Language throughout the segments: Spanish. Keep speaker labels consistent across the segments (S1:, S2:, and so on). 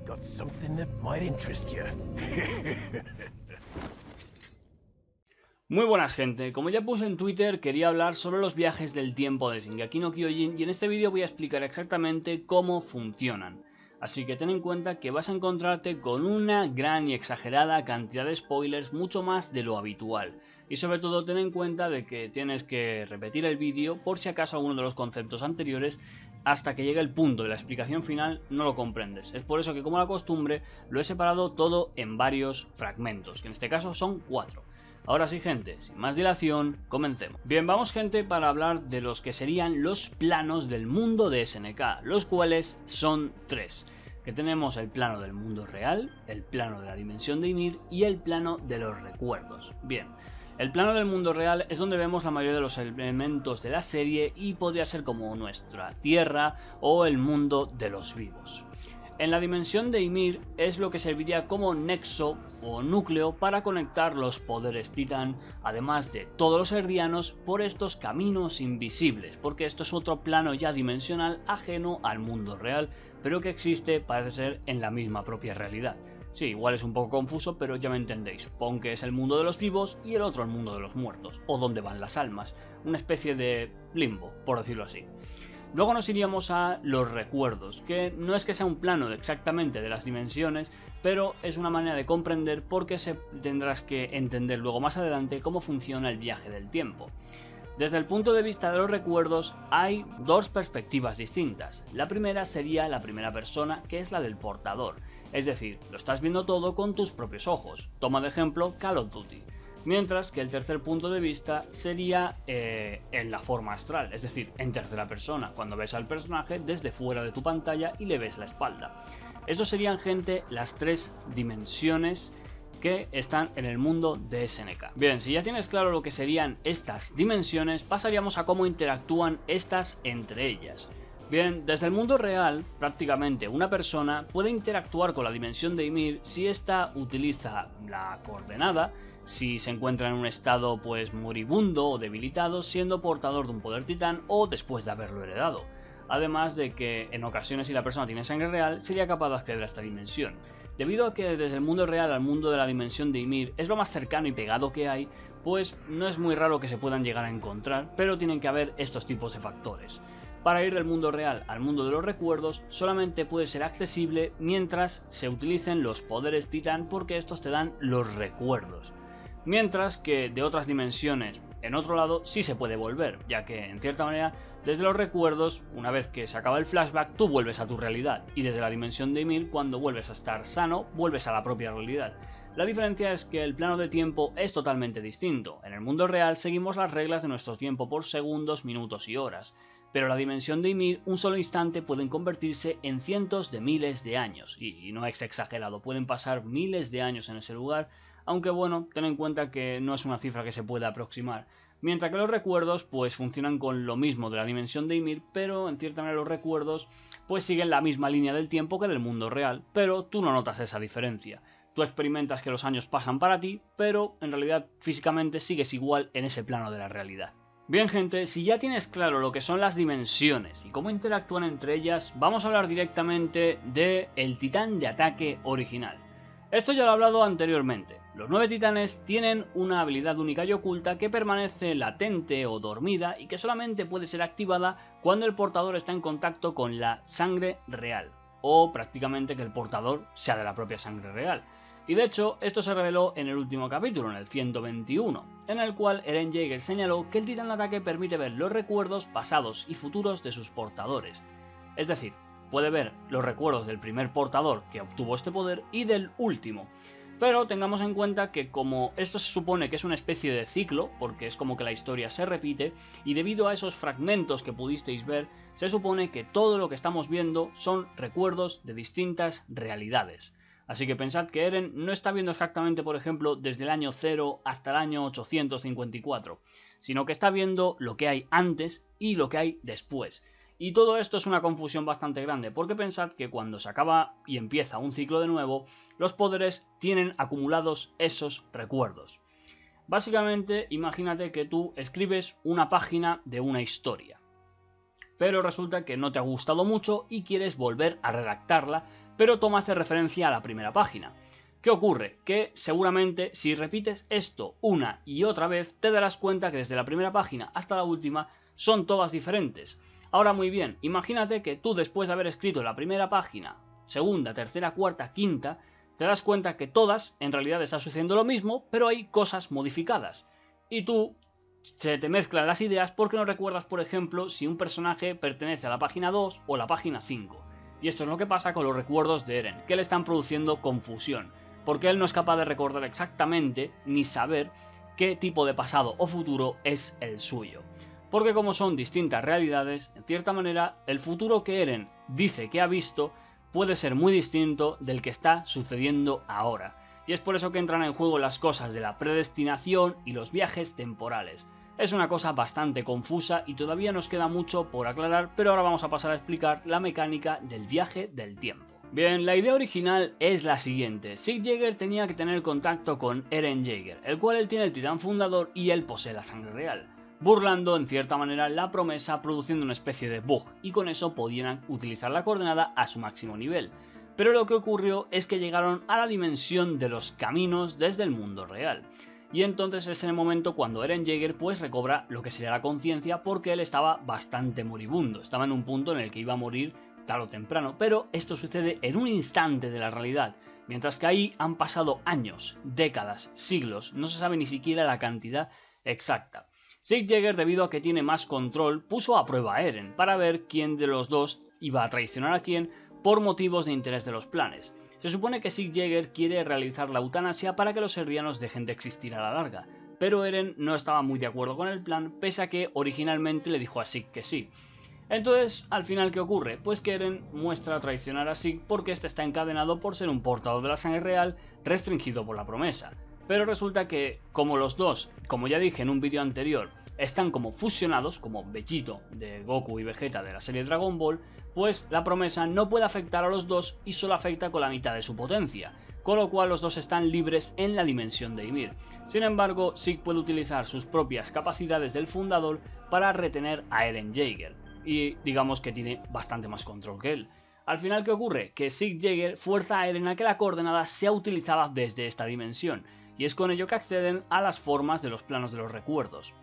S1: got something that might interest you.
S2: Muy buenas gente, como ya puse en Twitter quería hablar sobre los viajes del tiempo de Shingeki no Kyojin y en este vídeo voy a explicar exactamente cómo funcionan. Así que ten en cuenta que vas a encontrarte con una gran y exagerada cantidad de spoilers, mucho más de lo habitual. Y sobre todo ten en cuenta de que tienes que repetir el vídeo por si acaso alguno de los conceptos anteriores hasta que llegue el punto de la explicación final no lo comprendes. Es por eso que como la costumbre lo he separado todo en varios fragmentos, que en este caso son 4. Ahora sí gente, sin más dilación, comencemos. Bien, vamos gente para hablar de los que serían los planos del mundo de SNK, los cuales son 3. Que tenemos el plano del mundo real, el plano de la dimensión de Ymir y el plano de los recuerdos. Bien, el plano del mundo real es donde vemos la mayoría de los elementos de la serie y podría ser como nuestra tierra o el mundo de los vivos. En la dimensión de Ymir es lo que serviría como nexo o núcleo para conectar los poderes titán, además de todos los eldianos, por estos caminos invisibles, porque esto es otro plano ya dimensional ajeno al mundo real, pero que existe, parece ser, en la misma propia realidad. Sí, igual es un poco confuso, pero ya me entendéis. Pon que es el mundo de los vivos y el otro el mundo de los muertos, o donde van las almas, una especie de limbo, por decirlo así. Luego nos iríamos a los recuerdos, que no es que sea un plano exactamente de las dimensiones, pero es una manera de comprender por qué tendrás que entender luego más adelante cómo funciona el viaje del tiempo. Desde el punto de vista de los recuerdos hay dos perspectivas distintas. La primera sería la primera persona, que es la del portador, es decir, lo estás viendo todo con tus propios ojos. Toma de ejemplo Call of Duty. Mientras que el tercer punto de vista sería en la forma astral, es decir, en tercera persona, cuando ves al personaje desde fuera de tu pantalla y le ves la espalda. Estos serían, gente, las 3 dimensiones que están en el mundo de SNK. Bien, si ya tienes claro lo que serían estas dimensiones, pasaríamos a cómo interactúan estas entre ellas. Bien, desde el mundo real, prácticamente una persona puede interactuar con la dimensión de Ymir si ésta utiliza la coordenada, si se encuentra en un estado pues moribundo o debilitado, siendo portador de un poder titán o después de haberlo heredado. Además de que en ocasiones, si la persona tiene sangre real, sería capaz de acceder a esta dimensión. Debido a que desde el mundo real al mundo de la dimensión de Ymir es lo más cercano y pegado que hay, pues no es muy raro que se puedan llegar a encontrar, pero tienen que haber estos tipos de factores. Para ir del mundo real al mundo de los recuerdos solamente puede ser accesible mientras se utilicen los poderes titán, porque estos te dan los recuerdos. Mientras que de otras dimensiones en otro lado sí se puede volver, ya que en cierta manera desde los recuerdos, una vez que se acaba el flashback, tú vuelves a tu realidad, y desde la dimensión de Ymir, cuando vuelves a estar sano, vuelves a la propia realidad. La diferencia es que el plano de tiempo es totalmente distinto. En el mundo real seguimos las reglas de nuestro tiempo por segundos, minutos y horas, pero en la dimensión de Ymir un solo instante pueden convertirse en cientos de miles de años, y no es exagerado, pueden pasar miles de años en ese lugar, aunque bueno, ten en cuenta que no es una cifra que se pueda aproximar. Mientras que los recuerdos pues funcionan con lo mismo de la dimensión de Ymir, pero en cierta manera los recuerdos pues siguen la misma línea del tiempo que del mundo real, pero tú no notas esa diferencia. Tú experimentas que los años pasan para ti, pero en realidad físicamente sigues igual en ese plano de la realidad. Bien gente, si ya tienes claro lo que son las dimensiones y cómo interactúan entre ellas, vamos a hablar directamente de el titán de ataque original. Esto ya lo he hablado anteriormente. Los 9 titanes tienen una habilidad única y oculta que permanece latente o dormida y que solamente puede ser activada cuando el portador está en contacto con la sangre real, o prácticamente que el portador sea de la propia sangre real. Y de hecho, esto se reveló en el último capítulo, en el 121, en el cual Eren Jaeger señaló que el titán de ataque permite ver los recuerdos pasados y futuros de sus portadores. Es decir, puede ver los recuerdos del primer portador que obtuvo este poder y del último. Pero tengamos en cuenta que como esto se supone que es una especie de ciclo, porque es como que la historia se repite, y debido a esos fragmentos que pudisteis ver, se supone que todo lo que estamos viendo son recuerdos de distintas realidades. Así que pensad que Eren no está viendo exactamente, por ejemplo, desde el año 0 hasta el año 854, sino que está viendo lo que hay antes y lo que hay después. Y todo esto es una confusión bastante grande, porque pensad que cuando se acaba y empieza un ciclo de nuevo, los poderes tienen acumulados esos recuerdos. Básicamente, imagínate que tú escribes una página de una historia, pero resulta que no te ha gustado mucho y quieres volver a redactarla, pero toma de referencia a la primera página. ¿Qué ocurre? Que seguramente si repites esto una y otra vez te darás cuenta que desde la primera página hasta la última son todas diferentes. Ahora muy bien, imagínate que tú después de haber escrito la primera página, segunda, tercera, cuarta, quinta, te das cuenta que todas en realidad está sucediendo lo mismo, pero hay cosas modificadas. Y tú se te mezclan las ideas porque no recuerdas, por ejemplo, si un personaje pertenece a la página 2 o la página 5. Y esto es lo que pasa con los recuerdos de Eren, que le están produciendo confusión, porque él no es capaz de recordar exactamente ni saber qué tipo de pasado o futuro es el suyo. Porque como son distintas realidades, en cierta manera, el futuro que Eren dice que ha visto puede ser muy distinto del que está sucediendo ahora. Y es por eso que entran en juego las cosas de la predestinación y los viajes temporales. Es una cosa bastante confusa y todavía nos queda mucho por aclarar, pero ahora vamos a pasar a explicar la mecánica del viaje del tiempo. Bien, la idea original es la siguiente. Sieg Jäger tenía que tener contacto con Eren Jaeger, el cual él tiene el titán fundador y él posee la sangre real, burlando en cierta manera la promesa, produciendo una especie de bug, y con eso podían utilizar la coordenada a su máximo nivel. Pero lo que ocurrió es que llegaron a la dimensión de los caminos desde el mundo real. Y entonces es en el momento cuando Eren Jaeger pues recobra lo que sería la conciencia, porque él estaba bastante moribundo, estaba en un punto en el que iba a morir tarde o temprano, pero esto sucede en un instante de la realidad, mientras que ahí han pasado años, décadas, siglos, no se sabe ni siquiera la cantidad exacta. Sieg Jäger, debido a que tiene más control, puso a prueba a Eren para ver quién de los dos iba a traicionar a quién por motivos de interés de los planes. Se supone que Sieg Jäger quiere realizar la eutanasia para que los serrianos dejen de existir a la larga, pero Eren no estaba muy de acuerdo con el plan, pese a que originalmente le dijo a Sieg que sí. Entonces, al final, ¿qué ocurre? Pues que Eren muestra traicionar a Sieg porque este está encadenado por ser un portador de la sangre real restringido por la promesa. Pero resulta que, como los dos, como ya dije en un vídeo anterior, están como fusionados, como Vegito de Goku y Vegeta de la serie Dragon Ball, pues la promesa no puede afectar a los dos y solo afecta con la mitad de su potencia, con lo cual los dos están libres en la dimensión de Ymir. Sin embargo, Sieg puede utilizar sus propias capacidades del fundador para retener a Eren Jaeger, y digamos que tiene bastante más control que él. Al final, ¿qué ocurre? Que Sieg Jäger fuerza a Eren a que la coordenada sea utilizada desde esta dimensión, y es con ello que acceden a las formas de los planos de los recuerdos.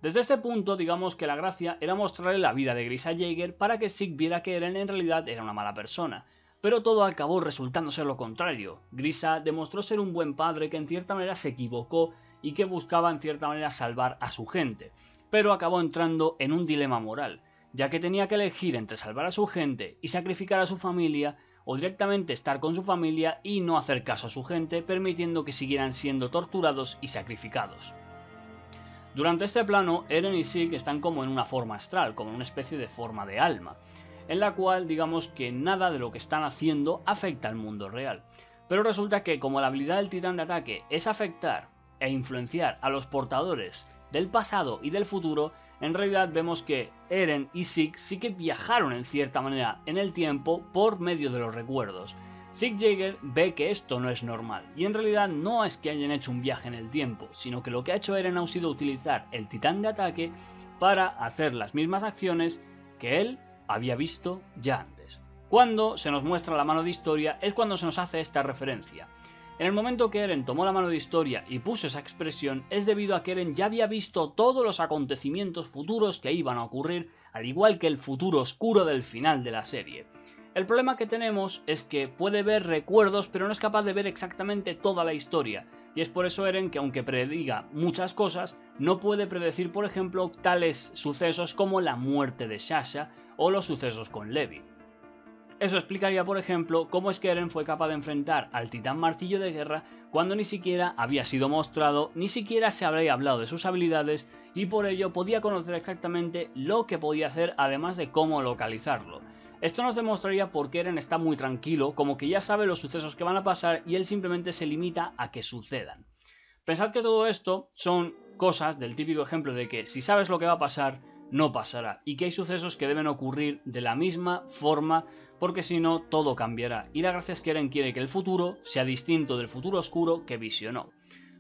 S2: Desde este punto, digamos que la gracia era mostrarle la vida de Grisa Jäger para que Sieg viera que Eren en realidad era una mala persona, pero todo acabó resultando ser lo contrario. Grisa demostró ser un buen padre que en cierta manera se equivocó y que buscaba en cierta manera salvar a su gente, pero acabó entrando en un dilema moral, ya que tenía que elegir entre salvar a su gente y sacrificar a su familia, o directamente estar con su familia y no hacer caso a su gente, permitiendo que siguieran siendo torturados y sacrificados. Durante este plano, Eren y Sieg están como en una forma astral, como en una especie de forma de alma, en la cual digamos que nada de lo que están haciendo afecta al mundo real. Pero resulta que como la habilidad del titán de ataque es afectar e influenciar a los portadores del pasado y del futuro, en realidad vemos que Eren y Sieg sí que viajaron en cierta manera en el tiempo por medio de los recuerdos. Sieg Jäger ve que esto no es normal, y en realidad no es que hayan hecho un viaje en el tiempo, sino que lo que ha hecho Eren ha sido utilizar el titán de ataque para hacer las mismas acciones que él había visto ya antes. Cuando se nos muestra la mano de historia es cuando se nos hace esta referencia. En el momento que Eren tomó la mano de historia y puso esa expresión es debido a que Eren ya había visto todos los acontecimientos futuros que iban a ocurrir, al igual que el futuro oscuro del final de la serie. El problema que tenemos es que puede ver recuerdos pero no es capaz de ver exactamente toda la historia, y es por eso Eren que aunque prediga muchas cosas, no puede predecir por ejemplo tales sucesos como la muerte de Sasha o los sucesos con Levi. Eso explicaría, por ejemplo, cómo es que Eren fue capaz de enfrentar al titán martillo de guerra cuando ni siquiera había sido mostrado, ni siquiera se habría hablado de sus habilidades y por ello podía conocer exactamente lo que podía hacer además de cómo localizarlo. Esto nos demostraría por qué Eren está muy tranquilo, como que ya sabe los sucesos que van a pasar y él simplemente se limita a que sucedan. Pensad que todo esto son cosas del típico ejemplo de que si sabes lo que va a pasar, no pasará, y que hay sucesos que deben ocurrir de la misma forma porque si no todo cambiará, y la gracia es que Eren quiere que el futuro sea distinto del futuro oscuro que visionó.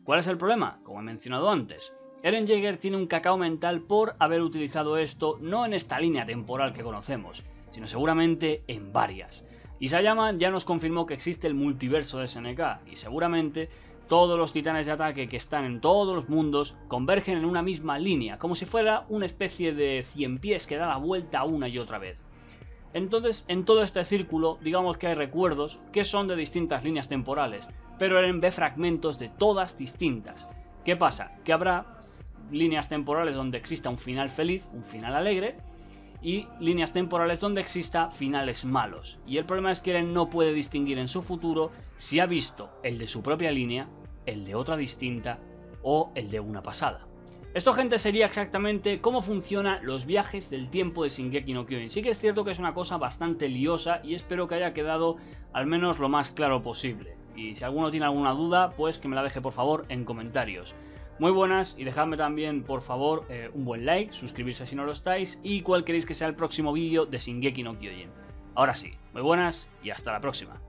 S2: ¿Cuál es el problema? Como he mencionado antes, Eren Jaeger tiene un cacao mental por haber utilizado esto no en esta línea temporal que conocemos, sino seguramente en varias. Isayama ya nos confirmó que existe el multiverso de SNK y seguramente todos los titanes de ataque que están en todos los mundos convergen en una misma línea, como si fuera una especie de 100 pies que da la vuelta una y otra vez. Entonces, en todo este círculo, digamos que hay recuerdos que son de distintas líneas temporales, pero en B fragmentos de todas distintas. ¿Qué pasa? Que habrá líneas temporales donde exista un final feliz, un final alegre, y líneas temporales donde exista finales malos. Y el problema es que Eren no puede distinguir en su futuro si ha visto el de su propia línea, el de otra distinta o el de una pasada. Esto, gente, sería exactamente cómo funcionan los viajes del tiempo de Shingeki no Kyojin. Sí que es cierto que es una cosa bastante liosa y espero que haya quedado al menos lo más claro posible. Y si alguno tiene alguna duda, pues que me la deje por favor en comentarios. Muy buenas, y dejadme también por favor un buen like, suscribirse si no lo estáis y cuál queréis que sea el próximo vídeo de Shingeki no Kyojin. Ahora sí, muy buenas y hasta la próxima.